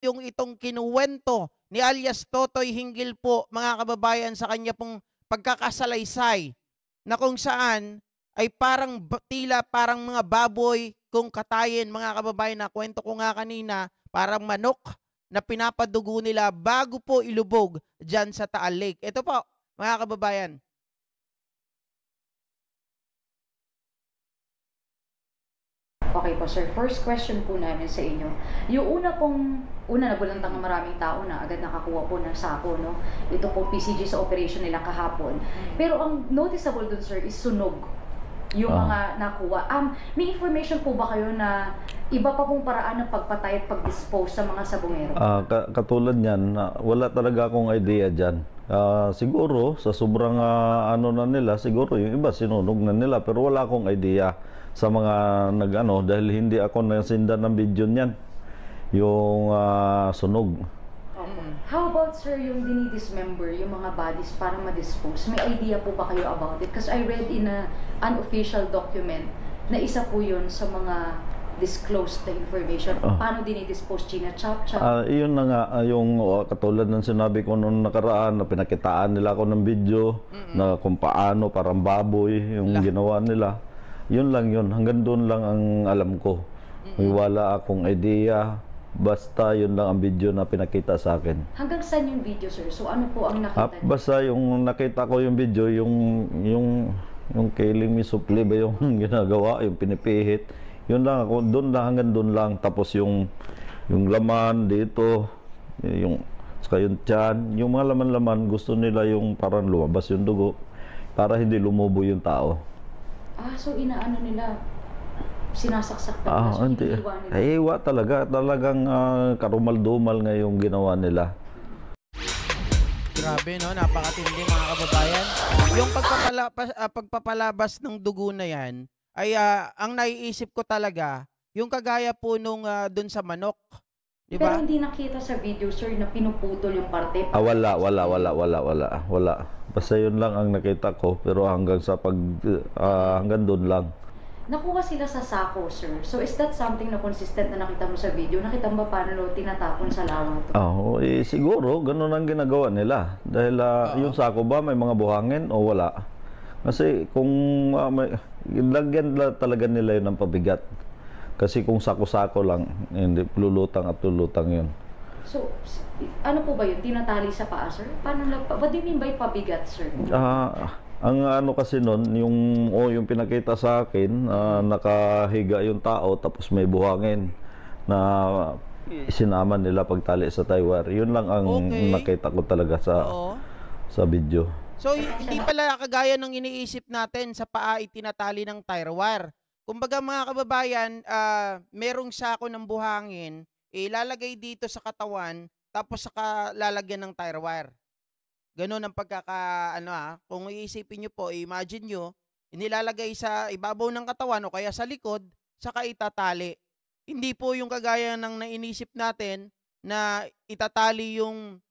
yung itong kinuwento ni alias Totoy hinggil po mga kababayan sa kanya pong pagkakasalaysay na kung saan ay parang tila parang mga baboy kung katayin mga kababayan na kwento ko nga kanina parang manok na pinapadugo nila bago po ilubog dyan sa Taal Lake. Ito po mga kababayan. Okay po sir, first question po namin sa inyo. Yung nagulantang ng maraming tao na agad nakakuha po ng sako, no? Ito po PCG sa operation nila kahapon. Pero ang noticeable dun sir is sunog yung mga nakuha. May information po ba kayo na iba pa pong paraan ng pagpatay at pag-dispose sa mga sabungero? Katulad niyan, wala talaga akong idea dyan. Siguro, sa sobrang ano na nila, siguro yung iba sinunog na nila, pero wala akong idea sa mga nag-ano, dahil hindi ako nasindan ng video niyan, yung sunog. How about sir yung dinidismember, yung mga bodies para ma-dispose? May idea po ba kayo about it? Because I read in an unofficial document na isa po yun sa mga disclosed na information. Paano dinidispose? China-chop-chop? Iyon na nga, yung katulad ng sinabi ko noong nakaraan, na pinakitaan nila ako ng video, na kung paano, parang baboy, yung ginawa nila. Yun lang yun, hanggang doon lang ang alam ko. May wala akong idea, basta yun lang ang video na pinakita sa akin. Hanggang saan yung video sir? So ano po ang nakita niyo? Basta yung nakita ko yung video, yung killing me softly ba yung ginagawa, yung pinipihit. Yun lang ako, doon lang, hanggang doon lang. Tapos yung laman dito, yung tiyan, yung mga laman-laman, gusto nila yung parang lumabas yung dugo para hindi lumubo yung tao. So inaano nila, sinasaksak talaga, so iniiwa nila? Iwa talaga, talagang karumal-dumal nga yung ginawa nila. Grabe no, napakatindi mga kababayan. Yung pagpapalabas ng dugo na yan, ay ang naiisip ko talaga, yung kagaya po nung dun sa manok. Diba? Pero hindi nakita sa video sir na pinuputol yung parte. Wala. Basta yun lang ang nakita ko, pero hanggang doon lang. Nakuha sila sa sako, sir. So is that something na consistent na nakita mo sa video? Nakita mo ba paano tinatapon sa lawang to? Siguro, ganun ang ginagawa nila. Dahil yung sako ba, may mga buhangin o wala? Kasi kung lagyan talaga nila yun ng pabigat. Kasi kung sako-sako lang, hindi, lulutang at lulutang yun. So, ano po ba yun? Tinatali sa paa, sir? What do you mean by pabigat, sir? Ang ano kasi nun, yung pinakita sa akin, nakahiga yung tao tapos may buhangin na sinama nila pagtali sa tie wire. Yun lang ang nakita ko talaga sa video. So, hindi pala kagaya ng iniisip natin sa paa itinatali ng tie wire. Kumbaga mga kababayan, merong sako ng buhangin, ilalagay dito sa katawan, tapos saka lalagyan ng tie wire. Ganun ang kung iisipin nyo po, imagine nyo, inilalagay sa ibabaw ng katawan o kaya sa likod, saka itatali. Hindi po yung kagaya ng nainisip natin na itatali yung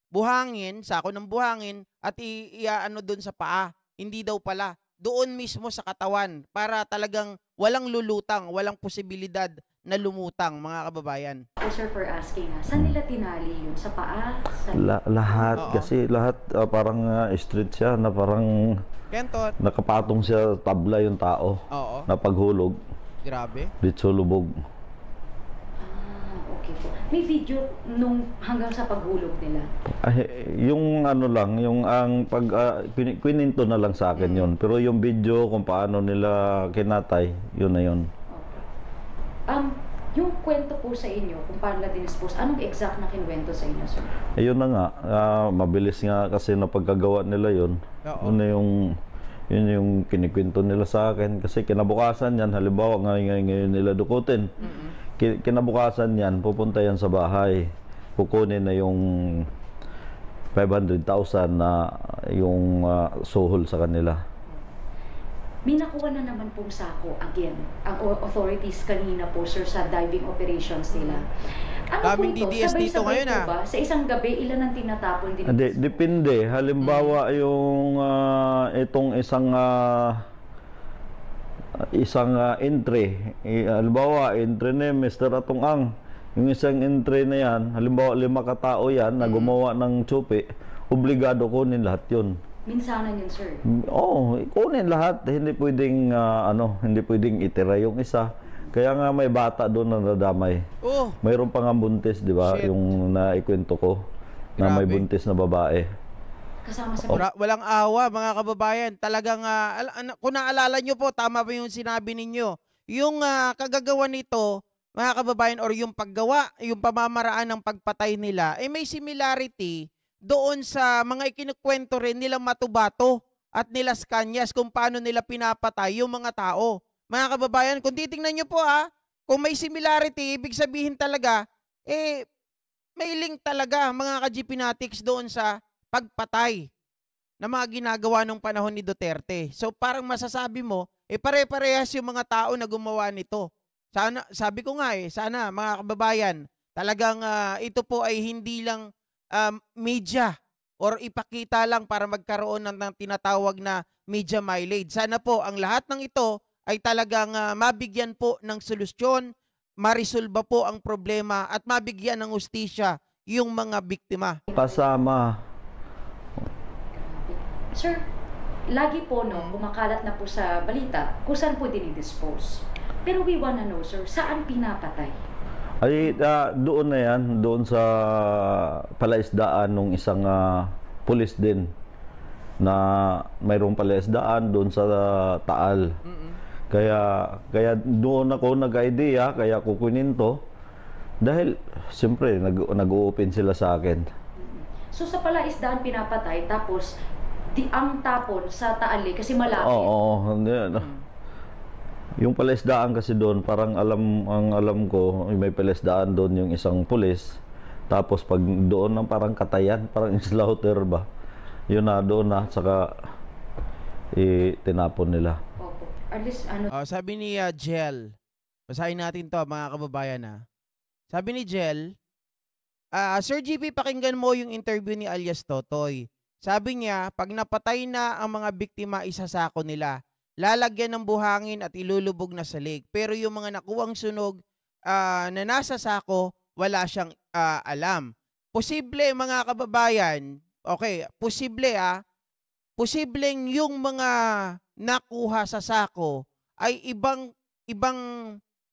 buhangin, sako ng buhangin, at iaano doon sa paa. Hindi daw pala. Doon mismo sa katawan para talagang walang lulutang, walang posibilidad na lumutang mga kababayan. Sir, for asking, saan nila tinali yun? Sa paa? Lahat. Kasi lahat parang straight siya na parang Kentot. Nakapatong siya tabla yung tao. Na paghulog. Grabe. Ditso lubog. Okay po. May video nung hanggang sa paghulog nila? Yung ano lang, yung ang kwininto na lang sa akin yun. Pero yung video kung paano nila kinatay, yun na yun. Yung kwento po sa inyo, kung paano na dinispose, anong exact na kinwento sa inyo, sir? Ayun na nga, mabilis nga kasi na pagkagawa nila yun. Yun yung kinikwento nila sa akin. Kasi kinabukasan yan, halimbawa ngayon nila dukutin. Kinabukasan yan, pupunta yan sa bahay. Kukunin na yung 500,000 na yung suhol sa kanila. May nakuha na naman pong sako again ang authorities kanina po sir sa diving operations nila. Ano po ito? Sabay-sabay po ba? Sa isang gabi, ilan ang tinatapon din? Depende. Halimbawa yung itong isang entry. Halimbawa, entry ni Mr. Atong Ang. Yung isang entry na yan, halimbawa 5 katao yan na gumawa ng tsupi, obligado kunin lahat yun. Minsanan yun, sir. Oo, kunin lahat. Hindi pwedeng, hindi pwedeng itira yung isa. Kaya nga may bata doon na nadamay. Oh, Mayroon pa nga buntis, di ba? Shit. Yung naikwento ko na may Grabe. buntis na babae. Kasama sa walang awa mga kababayan. Talagang kung naalala nyo po, tama pa yung sinabi ninyo. Yung kagagawa nito, mga kababayan, or yung paggawa, yung pamamaraan ng pagpatay nila, may similarity doon sa mga ikinukwento rin nilang Matubato at nila Scanias kung paano nila pinapatay yung mga tao. Mga kababayan, kung titingnan nyo po kung may similarity, ibig sabihin talaga, may link talaga mga ka-GP Natics doon sa pagpatay na mga ginagawa nung panahon ni Duterte. So parang masasabi mo, pare-parehas yung mga tao na gumawa nito. Sana, sabi ko nga sana mga kababayan, talagang ito po ay hindi lang media or ipakita lang para magkaroon ng tinatawag na media mileage. Sana po ang lahat ng ito ay talagang mabigyan po ng solusyon, marisolba po ang problema at mabigyan ng hustisya yung mga biktima. Kasama. Sir, lagi po kumakalat na po sa balita kung saan po dinidispose. Pero we wanna know, sir, saan pinapatay? Ay, doon na yan, doon sa palaisdaan nung isang pulis din na mayroong palaisdaan doon sa Taal. Kaya doon ako nag-idea, kaya kukunin to. Dahil, siyempre, nag-open sila sa akin. So sa palaisdaan pinapatay, tapos ang tapon sa Taal kasi malapit. Oo, yung palaisdaan kasi doon, parang ang alam ko, may palaisdaan doon yung isang pulis. Tapos pag doon ang parang katayan, parang slaughter ba? Yun na, doon na, saka tinapon nila. Opo. At least Sabi ni Jel, basahin natin to mga kababayan. Sabi ni Jel, Sir GP, pakinggan mo yung interview ni alias Totoy. Sabi niya, pag napatay na ang mga biktima, isasako nila. Lalagyan ng buhangin at ilulubog na sa lake. Pero yung mga nakuwang sunog na nasa sako, wala siyang alam. Posible mga kababayan, posibleng yung mga nakuha sa sako ay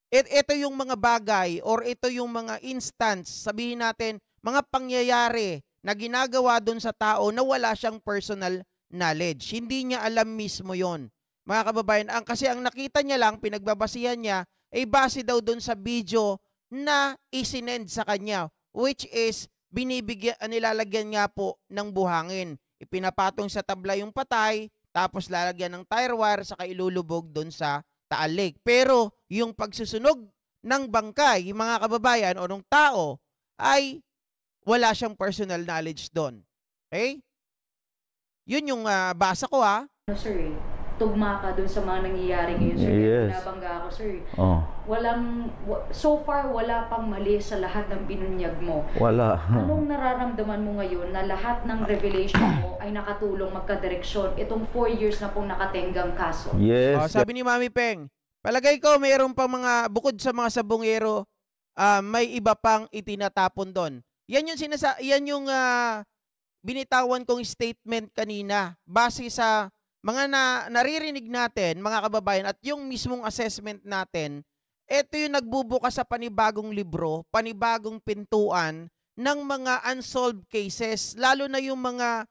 ito yung mga bagay or ito yung mga instance, sabihin natin, mga pangyayari na ginagawa doon sa tao na wala siyang personal knowledge. Hindi niya alam mismo yon. Mga kababayan, kasi ang nakita niya lang, pinagbabasihan niya, ay base daw doon sa video na isinend sa kanya, which is nilalagyan nga po ng buhangin. Ipinapatong sa tabla yung patay, tapos lalagyan ng tire wire, saka ilulubog doon sa Taal Lake. Pero yung pagsusunog ng bangkay, mga kababayan, o ng tao, ay wala siyang personal knowledge doon. Okay? Yun yung basa ko sir, tugma ka dun sa mga nangyayari ngayon, sir. Yes. Nabangga ako, sir. Oh, So far, wala pang mali sa lahat ng binunyag mo. wala. Anong nararamdaman mo ngayon na lahat ng revelation mo ay nakatulong magkadireksyon itong 4 years na pong nakatenggang kaso? Yes. Sabi ni Mami Peng, palagay ko mayroon pa mga, bukod sa mga sabongero, may iba pang itinatapon doon. Yan yung binitawan kong statement kanina base sa mga naririnig natin, mga kababayan, at yung mismong assessment natin. Ito yung nagbubukas sa panibagong libro, panibagong pintuan ng mga unsolved cases, lalo na yung mga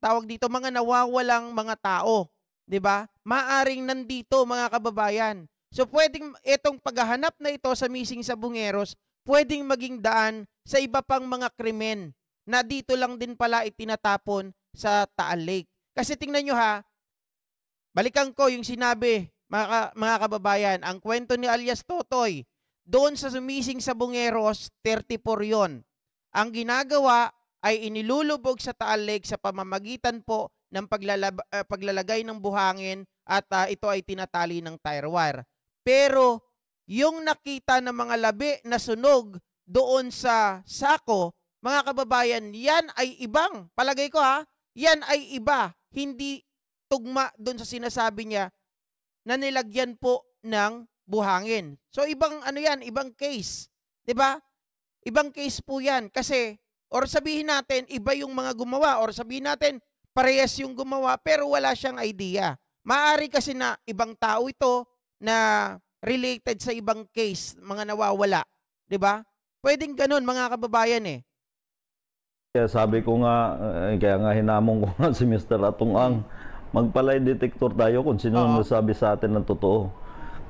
tawag dito, mga nawawalang mga tao, 'di ba? Maaring nandito, mga kababayan. So pwedeng itong paghahanap na ito sa missing sabongeros, pwedeng maging daan sa iba pang mga krimen na dito lang din pala itinatapon sa Taal Lake. Kasi tingnan nyo balikan ko yung sinabi, mga kababayan, ang kwento ni alias Totoy, doon sa missing sabongeros, 34 yon. Ang ginagawa ay inilulubog sa Taal Lake sa pamamagitan po ng paglalagay ng buhangin at ito ay tinatali ng tire wire. Pero yung nakita ng mga labi na sunog doon sa sako, mga kababayan, yan ay ibang, palagay ko yan ay iba, hindi tugma doon sa sinasabi niya na nilagyan po ng buhangin. So ibang ano yan, ibang case. 'Di ba? Ibang case po yan. Kasi, or sabihin natin, iba yung mga gumawa. Or sabihin natin, parehas yung gumawa, pero wala siyang idea. Maaari kasi na ibang tao ito na related sa ibang case, mga nawawala. 'Di ba? Pwedeng ganun, mga kababayan eh. Kaya sabi ko nga, kaya nga hinamon ko nga si Mr. Atong Ang, magpalay detector tayo kung sino ang nasabi sa atin ng totoo.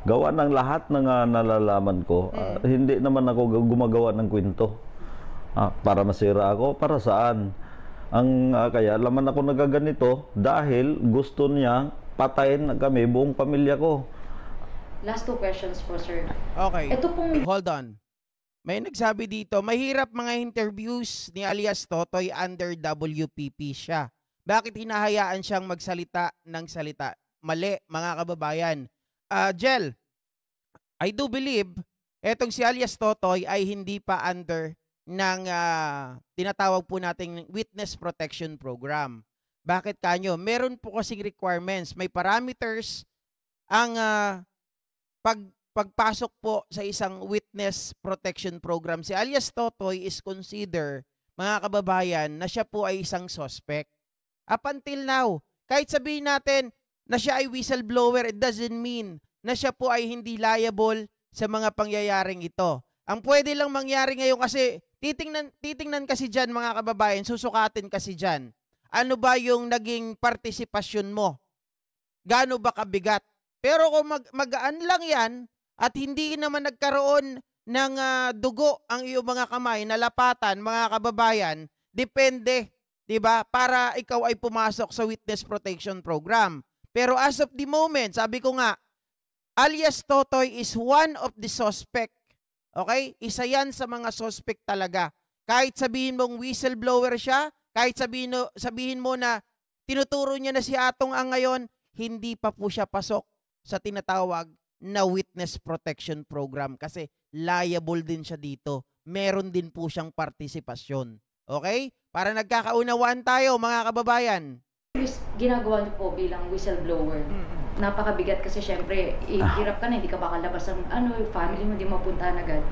Gawa ng lahat ng nalalaman ko, hindi naman ako gumagawa ng kwento. Para masira ako, para saan? Kaya laman ako nagaganito dahil gusto niya patayin na kami, buong pamilya ko. Last 2 questions po, sir. Okay. Ito pong Hold on. May nagsabi dito, mahirap mga interviews ni alias Totoy under WPP siya. Bakit hinahayaan siyang magsalita ng salita? Mali, mga kababayan. Jel, I do believe etong si alias Totoy ay hindi pa under ng tinatawag po nating Witness Protection Program. Bakit kanyo? Meron po kasing requirements. May parameters ang pagpasok po sa isang Witness Protection Program. Si alias Totoy is consider, mga kababayan, na siya po ay isang suspect. Up until now, kahit sabihin natin na siya ay whistleblower, it doesn't mean na siya po ay hindi liable sa mga pangyayaring ito. Ang pwede lang mangyari ngayon kasi titingnan kasi dyan, mga kababayan, susukatin kasi dyan. Ano ba yung naging partisipasyon mo? Gaano ba kabigat? Pero kung magaan lang yan at hindi naman nagkaroon ng dugo ang iyong mga kamay, nalapatan, mga kababayan, depende, 'di ba? Para ikaw ay pumasok sa Witness Protection Program. Pero as of the moment, sabi ko nga, alias Totoy is one of the suspect. Okay? Isa yan sa mga suspect talaga. Kahit sabihin mong whistleblower siya, kahit sabihin mo na tinuturo niya na si Atong Ang ngayon, hindi pa po siya pasok sa tinatawag na Witness Protection Program kasi liable din siya dito. Meron din po siyang partisipasyon. Okay? Para nagkakaunawaan tayo, mga kababayan. Ginagawa niyo po bilang whistleblower. Napakabigat kasi syempre, hirap ka na, hindi ka makalabas ng family mo, hindi mapuntahan agad.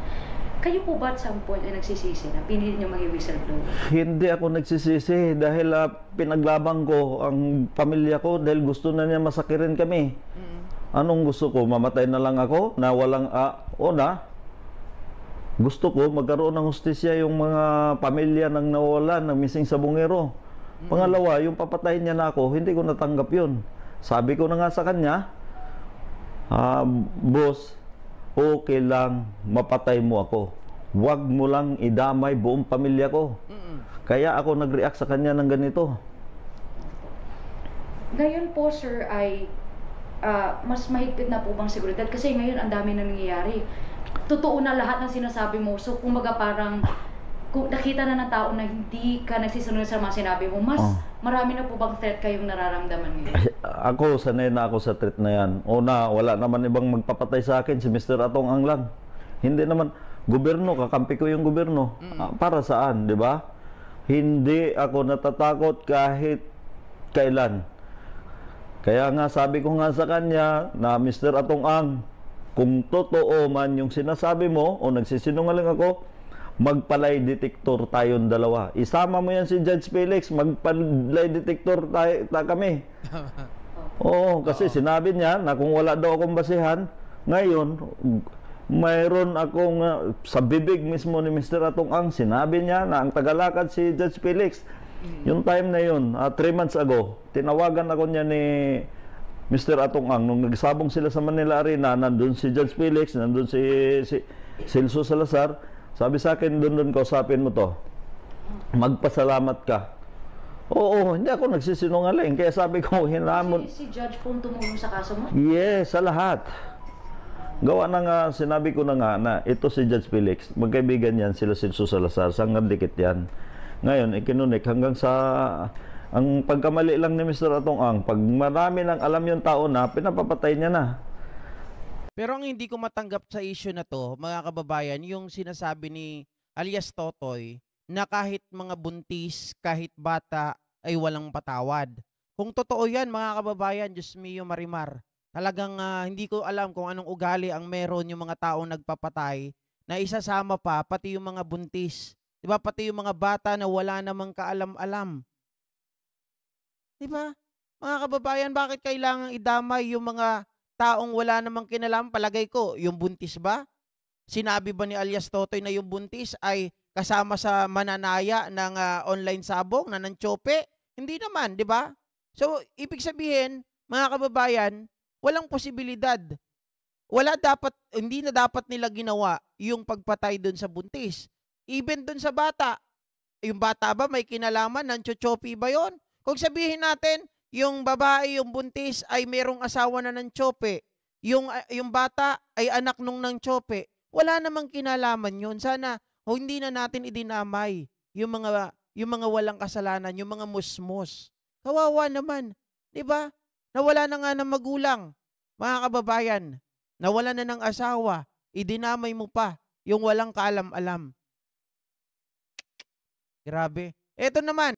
Kayo po ba at some point ay nagsisisi na pinili niyo maging whistleblower? Hindi ako nagsisisi dahil pinaglabang ko ang pamilya ko dahil gusto na niya masakirin kami. Anong gusto ko? Mamatay na lang ako na walang gusto ko magkaroon ng hustisya yung mga pamilya ng nawala, ng missing sa bungero. Pangalawa, yung papatayin niya na ako, hindi ko natanggap yun. Sabi ko na nga sa kanya, boss, okay lang, mapatay mo ako. Huwag mo lang idamay buong pamilya ko. Kaya ako nag-react sa kanya ng ganito. Ngayon po, sir, ay mas mahigpit na po bang seguridad? Kasi ngayon, ang dami na nangyayari. Totoo na lahat ng sinasabi mo. So, kumbaga parang, kung nakita na ng tao na hindi ka nagsisunod sa mga sinabi mo, mas marami na po bang threat kayong nararamdaman ngayon? Ako, sanay na ako sa threat na yan. Wala naman ibang magpapatay sa akin, si Mr. Atong Ang lang. Hindi naman, gobyerno, kakampi ko yung gobyerno. Para saan, di ba? Hindi ako natatakot kahit kailan. Kaya nga, sabi ko nga sa kanya na Mr. Atong Ang, kung totoo man yung sinasabi mo o nagsisinungaling ako, magpalay detector tayong dalawa. Isama mo yan si Judge Felix, magpalay detector kami. Oo, kasi sinabi niya na kung wala daw akong basihan, ngayon, mayroon akong sa bibig mismo ni Mr. Atong Ang, sinabi niya na ang tagalakad si Judge Felix. Yung time na yun, 3 months ago, tinawagan ako niya ni Mr. Atong Ang. Nung nagsabong sila sa Manila Arena, nandun si Judge Felix, nandun si Celso Salazar. Sabi sa akin, doon kausapin mo to. Magpasalamat ka. Oo, hindi ako nagsisinungaling. Kaya sabi ko, hinamon. Si Judge po tumulong sa kaso mo? Yes, sa lahat. Gawa na nga, sinabi ko na nga na ito si Judge Felix. Magkaibigan yan, sila Celso Salazar. Sanggang dikit yan. Ngayon, ikinunik hanggang sa ang pagkamali lang ni Mr. Atong Ang. Pag marami nang alam yung tao na, pinapapatay niya na. Pero ang hindi ko matanggap sa issue na to, mga kababayan, yung sinasabi ni alias Totoy na kahit mga buntis, kahit bata ay walang patawad. Kung totoo yan, mga kababayan, Diyos mio Marimar, Talagang hindi ko alam kung anong ugali ang meron yung mga taong nagpapatay na isasama pa pati yung mga buntis. 'Di ba? Pati yung mga bata na wala namang kaalam-alam. 'Di ba? Mga kababayan, bakit kailangang idamay yung mga taong wala namang kinalaman? Palagay ko, yung buntis ba? Sinabi ba ni alias Totoy na yung buntis ay kasama sa mananaya ng online sabong na nanchope? Hindi naman, 'di ba? So, ibig sabihin, mga kababayan, walang posibilidad. Hindi na dapat nila ginawa yung pagpatay doon sa buntis. Even doon sa bata, yung bata ba may kinalaman, nanchochopi ba yon? Kung sabihin natin, yung babae, yung buntis ay merong asawa na nanchope, yung bata ay anak nung nanchope, wala namang kinalaman yun. Sana hindi na natin idinamay yung mga walang kasalanan, yung mga musmos. Kawawa naman, 'di ba? Nawala na nga ng magulang, mga kababayan. Nawala na ng asawa, idinamay mo pa yung walang kaalam-alam. Grabe. Eto naman,